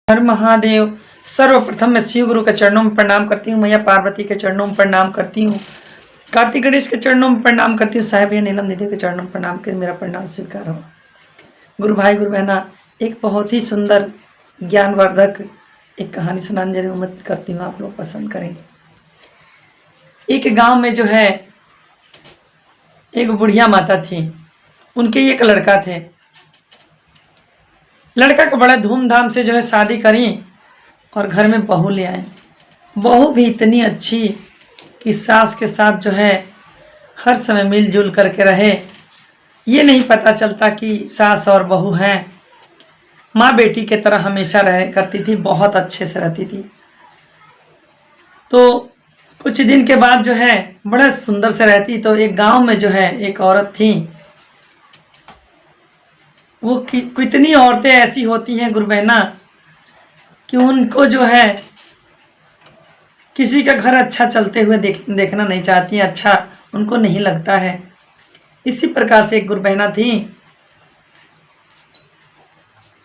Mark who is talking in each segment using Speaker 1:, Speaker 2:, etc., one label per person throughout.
Speaker 1: हर महादेव। सर्वप्रथम मैं शिव गुरु के चरणों में प्रणाम करती हूँ, मैया पार्वती के चरणों में प्रणाम करती हूँ, कार्तिक गणेश के चरणों में प्रणाम करती हूँ, साहेब नीलम निधि के चरणों में प्रणाम कर मेरा प्रणाम स्वीकार हो। गुरु भाई गुरु बहना, एक बहुत ही सुंदर ज्ञानवर्धक एक कहानी सुनाने जरूर उम्मीद करती हूँ आप लोग पसंद करेंगे। एक गांव में जो है एक बुढ़िया माता थी, उनके एक लड़का थे। लड़का को बड़ा धूमधाम से जो है शादी करी और घर में बहू ले आए। बहू भी इतनी अच्छी कि सास के साथ जो है हर समय मिलजुल करके रहे। ये नहीं पता चलता कि सास और बहू हैं। माँ बेटी के तरह हमेशा रह करती थी, बहुत अच्छे से रहती थी। तो कुछ दिन के बाद जो है बड़ा सुंदर से रहती। तो एक गांव में जो है एक औरत थी। वो कितनी औरतें ऐसी होती हैं गुरु बहना कि उनको जो है किसी का घर अच्छा चलते हुए देखना नहीं चाहती हैं, अच्छा उनको नहीं लगता है। इसी प्रकार से एक गुरु बहना थी।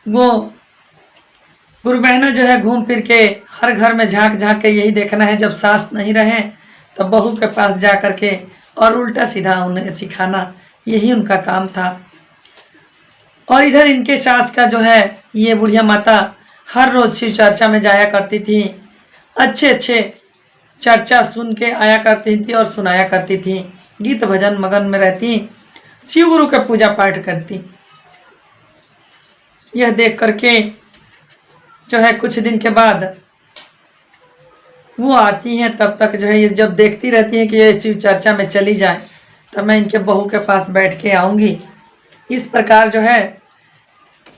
Speaker 1: वो गुरु बहना जो है घूम फिर के हर घर में झांक झांक के यही देखना है, जब सास नहीं रहे तब बहू के पास जा कर के और उल्टा सीधा उन्हें सिखाना, यही उनका काम था। और इधर इनके सास का जो है ये बुढ़िया माता हर रोज शिव चर्चा में जाया करती थी, अच्छे अच्छे चर्चा सुन के आया करती थी और सुनाया करती थी, गीत भजन मगन में रहती, शिव गुरु का पूजा पाठ करती। यह देख करके जो है कुछ दिन के बाद वो आती हैं, तब तक जो है ये जब देखती रहती हैं कि ये शिव चर्चा में चली जाए तब मैं इनके बहू के पास बैठ के आऊँगी। इस प्रकार जो है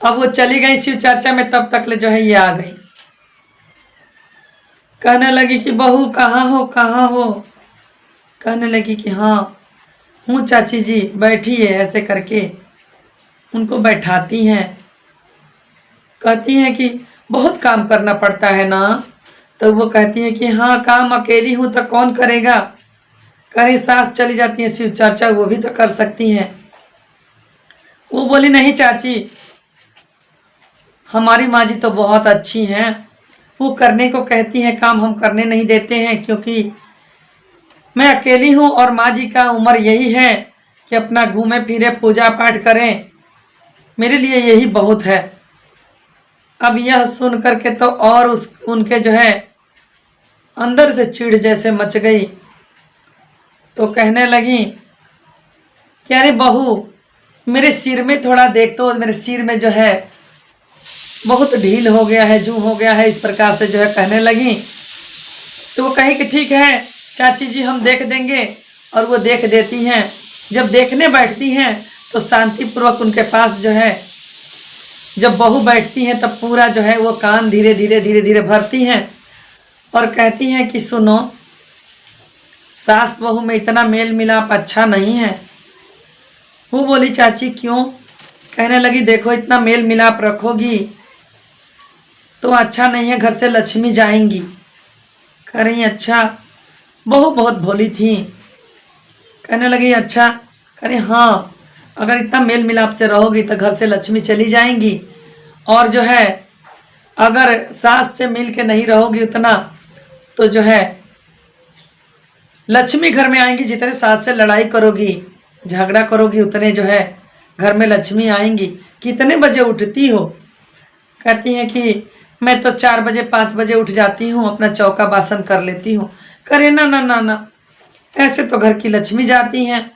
Speaker 1: अब वो चली गई शिव चर्चा में, तब तक ले जो है ये आ गई। कहने लगी कि बहू कहाँ हो कहाँ हो। कहने लगी कि हाँ हूँ चाची जी, बैठिए। ऐसे करके उनको बैठाती हैं। कहती हैं कि बहुत काम करना पड़ता है ना। तो वो कहती हैं कि हाँ काम अकेली हूँ तो कौन करेगा। कहीं सास चली जाती है शिव चर्चा, वो भी तो कर सकती हैं। वो बोली नहीं चाची, हमारी माँ जी तो बहुत अच्छी हैं, वो करने को कहती हैं, काम हम करने नहीं देते हैं, क्योंकि मैं अकेली हूँ और माँ जी का उम्र यही है कि अपना घूमे फिरे पूजा पाठ करें, मेरे लिए यही बहुत है। अब यह सुन करके तो और उनके जो है अंदर से चिढ़ जैसे मच गई। तो कहने लगी कि अरे बहू मेरे सिर में थोड़ा देख, तो मेरे सिर में जो है बहुत ढील हो गया है, जू हो गया है। इस प्रकार से जो है कहने लगी। तो वो कही कि ठीक है चाची जी हम देख देंगे, और वो देख देती हैं। जब देखने बैठती हैं तो शांतिपूर्वक उनके पास जो है जब बहू बैठती हैं तब पूरा जो है वो कान धीरे धीरे भरती हैं और कहती हैं कि सुनो, सास बहू में इतना मेल मिलाप अच्छा नहीं है। वो बोली चाची क्यों। कहने लगी देखो इतना मेल मिलाप रखोगी तो अच्छा नहीं है, घर से लक्ष्मी जाएंगी। कह रही अच्छा। बहू बहुत भोली थी। कहने लगी अच्छा। कह रही हाँ अगर इतना मेल मिलाप से रहोगी तो घर से लक्ष्मी चली जाएंगी, और जो है अगर सास से मिल के नहीं रहोगी उतना तो जो है लक्ष्मी घर में आएंगी। जितने सास से लड़ाई करोगी झगड़ा करोगी उतने जो है घर में लक्ष्मी आएंगी। कितने बजे उठती हो। कहती हैं कि मैं तो 4 बजे 5 बजे उठ जाती हूँ, अपना चौका बासन कर लेती हूँ। करे ना ना ना ना, ऐसे तो घर की लक्ष्मी जाती हैं।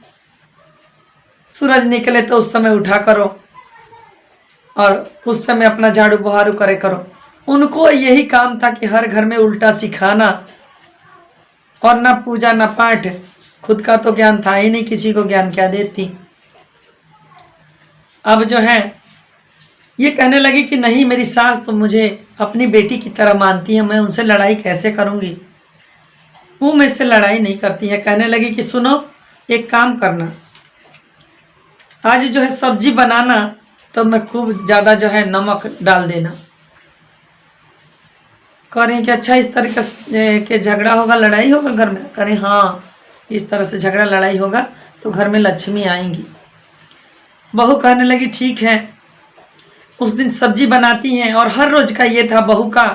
Speaker 1: सूरज निकले तो उस समय उठा करो और उस समय अपना झाड़ू बहारू करे करो। उनको यही काम था कि हर घर में उल्टा सिखाना, और ना पूजा ना पाठ। खुद का तो ज्ञान था ही नहीं, किसी को ज्ञान क्या देती। अब जो है ये कहने लगी कि नहीं मेरी सास तो मुझे अपनी बेटी की तरह मानती है, मैं उनसे लड़ाई कैसे करूँगी। वो मुझसे लड़ाई नहीं करती है। कहने लगी कि सुनो एक काम करना, आज जो है सब्जी बनाना तो मैं खूब ज़्यादा जो है नमक डाल देना। कह रही कि अच्छा इस तरीके से के झगड़ा होगा लड़ाई होगा घर में। कह रही हाँ इस तरह से झगड़ा लड़ाई होगा तो घर में लक्ष्मी आएंगी। बहू कहने लगी ठीक है। उस दिन सब्जी बनाती हैं और हर रोज का ये था बहू का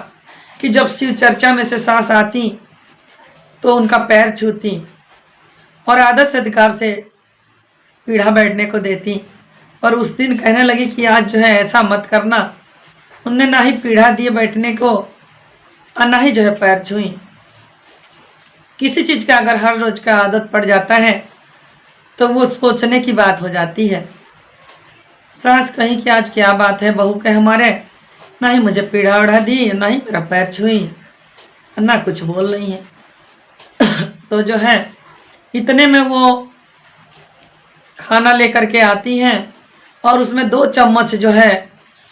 Speaker 1: कि जब शिव चर्चा में से सास आती तो उनका पैर छूती और आदर सत्कार से पीढ़ा बैठने को देती। और उस दिन कहने लगी कि आज जो है ऐसा मत करना। उनने ना ही पीढ़ा दिए बैठने को और ना ही जो है पैर छुई। किसी चीज़ का अगर हर रोज का आदत पड़ जाता है तो वो सोचने की बात हो जाती है। सास कही कि आज क्या बात है, बहू के हमारे ना ही मुझे पीढ़ा उड़ा दी, ना ही मेरा पैर छुई, ना कुछ बोल रही है। तो जो है इतने में वो खाना लेकर के आती हैं और उसमें 2 चम्मच जो है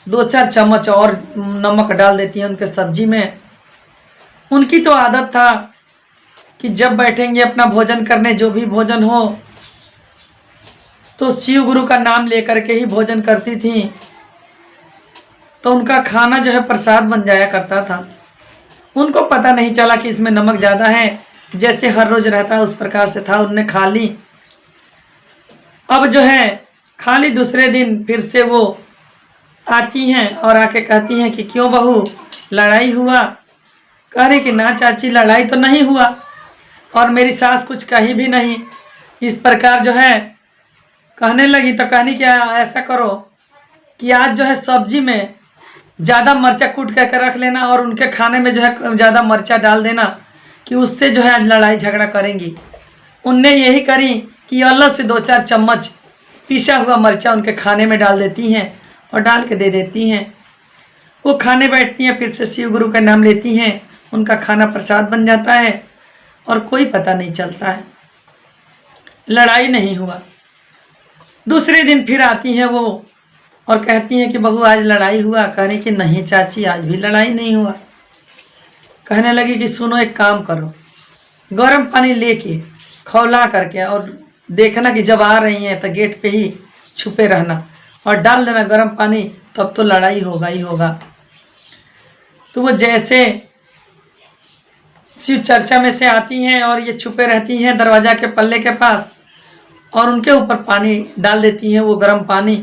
Speaker 1: 2-4 चम्मच और नमक डाल देती हैं उनके सब्जी में। उनकी तो आदत था कि जब बैठेंगे अपना भोजन करने, जो भी भोजन हो तो शिव गुरु का नाम लेकर के ही भोजन करती थी। तो उनका खाना जो है प्रसाद बन जाया करता था। उनको पता नहीं चला कि इसमें नमक ज़्यादा है, जैसे हर रोज रहता है उस प्रकार से था। उनने खा ली। अब जो है खाली दूसरे दिन फिर से वो आती हैं और आके कहती हैं कि क्यों बहू, लड़ाई हुआ? कह रही कि ना चाची, लड़ाई तो नहीं हुआ और मेरी सास कुछ कही भी नहीं। इस प्रकार जो है कहने लगी तो कहनी कि ऐसा करो कि आज जो है सब्जी में ज़्यादा मिर्चा कूट करके रख लेना और उनके खाने में जो है ज़्यादा मिर्चा डाल देना कि उससे जो है आज लड़ाई झगड़ा करेंगी। उनने यही करी कि अलग से 2-4 चम्मच पिसा हुआ मिर्चा उनके खाने में डाल देती हैं और डाल के दे देती हैं। वो खाने बैठती हैं, फिर से शिव गुरु का नाम लेती हैं। उनका खाना प्रसाद बन जाता है और कोई पता नहीं चलता है, लड़ाई नहीं हुआ। दूसरे दिन फिर आती हैं वो और कहती हैं कि बहू आज लड़ाई हुआ? कह रही कि नहीं चाची, आज भी लड़ाई नहीं हुआ। कहने लगी कि सुनो, एक काम करो, गर्म पानी लेके खौला करके और देखना कि जब आ रही हैं तो गेट पे ही छुपे रहना और डाल देना गर्म पानी, तब तो लड़ाई होगा ही होगा। तो वो जैसे शिव चर्चा में से आती हैं और ये छुपे रहती हैं दरवाजा के पल्ले के पास और उनके ऊपर पानी डाल देती हैं, वो गर्म पानी।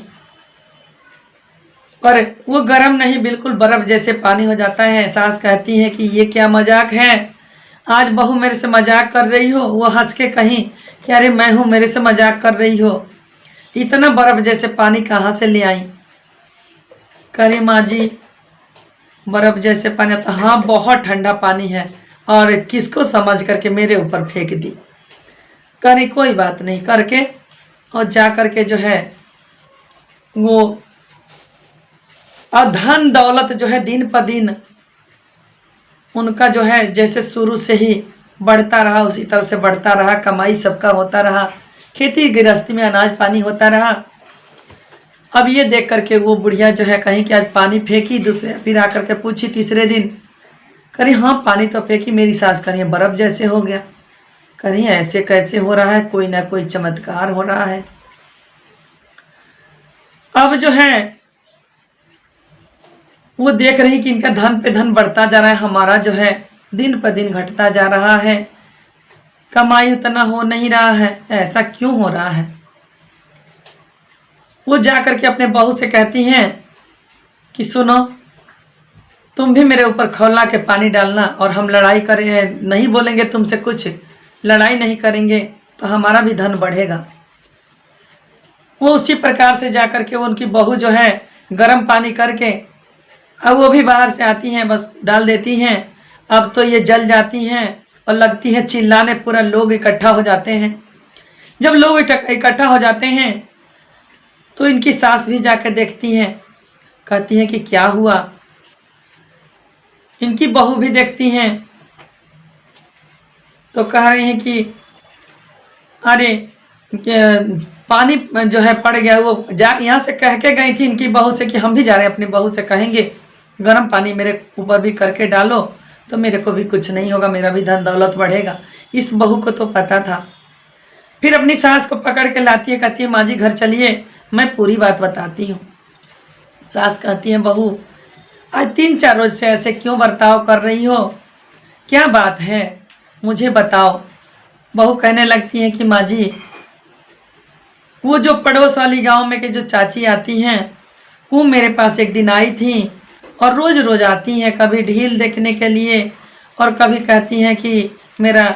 Speaker 1: पर वो गर्म नहीं, बिल्कुल बर्फ जैसे पानी हो जाता है। सास कहती है कि ये क्या मजाक है, आज बहू मेरे से मजाक कर रही हो? वो हंस के कहीं कि अरे मैं हूँ, मेरे से मजाक कर रही हो? इतना बर्फ जैसे पानी कहाँ से ले आई? करे माँ जी बर्फ जैसे पानी था? हाँ, बहुत ठंडा पानी है और किसको समझ करके मेरे ऊपर फेंक दी। करे कोई बात नहीं करके और जा करके जो है वो और धन दौलत जो है दिन पर दिन उनका जो है जैसे शुरू से ही बढ़ता रहा उसी तरह से बढ़ता रहा। कमाई सबका होता रहा, खेती गृहस्थी में अनाज पानी होता रहा। अब ये देख करके वो बुढ़िया जो है कहीं कि आज पानी फेंकी, दूसरे फिर आकर के पूछी तीसरे दिन, करी हाँ पानी तो फेंकी। मेरी सास करी बर्फ जैसे हो गया। करी ऐसे कैसे हो रहा है, कोई ना कोई चमत्कार हो रहा है। अब जो है वो देख रही कि इनका धन पे धन बढ़ता जा रहा है, हमारा जो है दिन पर दिन घटता जा रहा है, कमाई उतना हो नहीं रहा है, ऐसा क्यों हो रहा है। वो जा करके अपने बहू से कहती हैं कि सुनो, तुम भी मेरे ऊपर खौला के पानी डालना और हम लड़ाई करें, नहीं बोलेंगे तुमसे कुछ, लड़ाई नहीं करेंगे तो हमारा भी धन बढ़ेगा। वो उसी प्रकार से जा करके वो उनकी बहू जो है गर्म पानी करके, अब वो भी बाहर से आती हैं, बस डाल देती हैं। अब तो ये जल जाती हैं और लगती है चिल्लाने, पूरा लोग इकट्ठा हो जाते हैं। जब लोग इकट्ठा हो जाते हैं तो इनकी सास भी जाकर देखती हैं, कहती हैं कि क्या हुआ। इनकी बहू भी देखती हैं तो कह रही हैं कि अरे पानी जो है पड़ गया। वो जा यहाँ से कह के गई थी इनकी बहू से कि हम भी जा रहे हैं, अपनी बहू से कहेंगे गर्म पानी मेरे ऊपर भी करके डालो तो मेरे को भी कुछ नहीं होगा, मेरा भी धन दौलत बढ़ेगा। इस बहू को तो पता था। फिर अपनी सास को पकड़ के लाती है, कहती है माँ जी घर चलिए, मैं पूरी बात बताती हूँ। सास कहती है बहू आज 3-4 रोज से ऐसे क्यों बर्ताव कर रही हो, क्या बात है मुझे बताओ। बहू कहने लगती है कि माँ जी वो जो पड़ोस वाली गांव में के जो चाची आती हैं वो मेरे पास एक दिन आई थी और रोज़ रोज़ आती हैं, कभी ढील देखने के लिए और कभी कहती हैं कि मेरा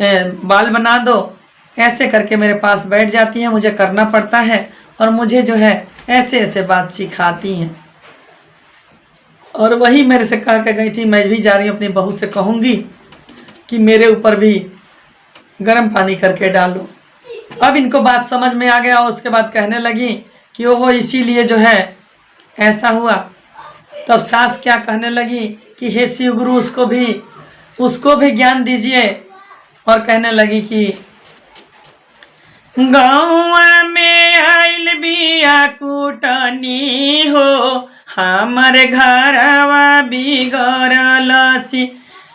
Speaker 1: बाल बना दो। ऐसे करके मेरे पास बैठ जाती हैं, मुझे करना पड़ता है और मुझे जो है ऐसे ऐसे बात सिखाती हैं। और वही मेरे से कह के गई थी, मैं भी जा रही हूँ अपनी बहू से कहूँगी कि मेरे ऊपर भी गर्म पानी करके डालो। अब इनको बात समझ में आ गया और उसके बाद कहने लगी कि ओहो इसीलिए जो है ऐसा हुआ। तब सास क्या कहने लगी कि हे शिव गुरु उसको भी ज्ञान दीजिए और कहने लगी कि गाँव में आइल बिया कुटनी हो, हमारे घरवा बिगड़लसी।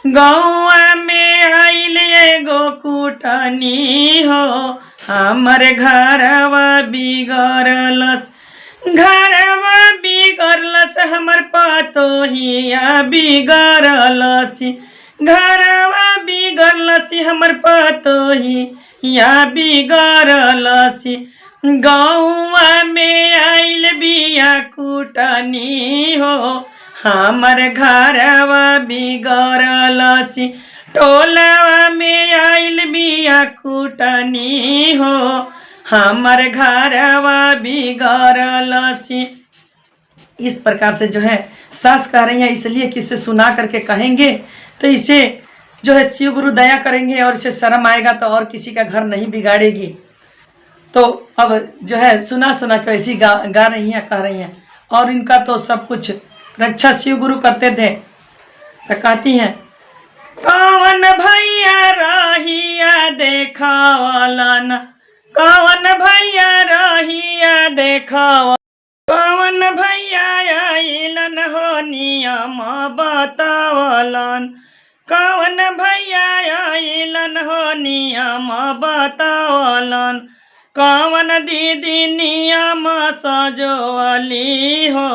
Speaker 1: गाँव में आइल एगो कुटनी हो, हमारे घरवा बिगड़लस। घरवा बिगड़लस हमर पतोहिया बिगड़लसी। घरवा बिगड़लसी हमर पतोहिया बिगड़लसी। गाँव में आइल बिया कुटनी हो, हमर घरवा बिगड़लसी। टोलवा में आइल बिया कुटनी हो, हमर घरवा बिगड़लसी। इस प्रकार से जो है सास कह रही है, इसलिए कि इसे सुना करके कहेंगे तो इसे जो है शिव गुरु दया करेंगे और इसे शर्म आएगा तो और किसी का घर नहीं बिगाड़ेगी। तो अब जो है सुना सुना के ऐसी गा रही हैं, कह रही हैं। और इनका तो सब कुछ रक्षा शिव गुरु करते थे। तो कहती हैं कौन भैया रहिया देखावलन, कौन भैया रहिया देखाव, कौन भैया आइलन हो नियम बतावलन, कौन भैया आइलन हो नियम बतावलन, कौन दीदी नियम सजोवली हो,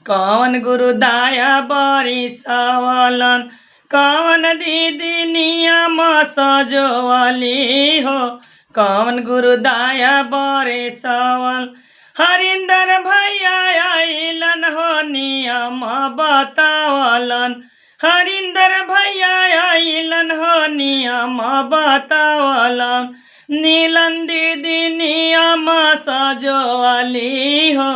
Speaker 1: कौन गुरुदाया बरिसवलन, कौन दीदी नियम सजोवली हो, कौन गुरुदाया बरिसवल। हरिंदर भैया आइलन हो नियम बतावलन, हरिंदर भैया आइलन हो नियम बतावलन, नीलन दीदी नियम सजोवली हो,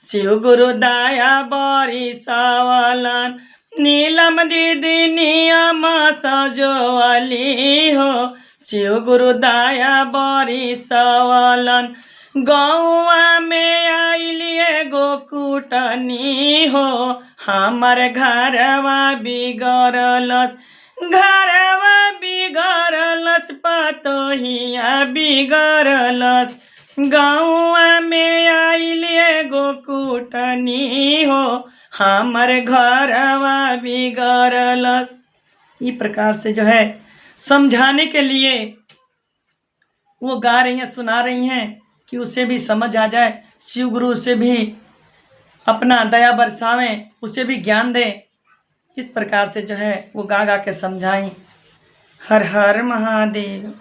Speaker 1: शिव गुरु दया बरिसवलन, नीलम दीदी नियम सजोवली हो, शिव गुरु दया बरिसवलन। गाँव में आइल एगो कुटनी हो, हमर घरवा बिगड़लस, घरवा बिगड़लस पतोहिया बिगड़लस। गाँव में आइल एगो कुटनी हो, हमर घरवा बिगड़लस। इस प्रकार से जो है समझाने के लिए वो गा रही हैं, सुना रही हैं कि उसे भी समझ आ जाए, शिव गुरु उसे भी अपना दया बरसावें, उसे भी ज्ञान दे। इस प्रकार से जो है वो गा गा के समझाई। हर हर महादेव।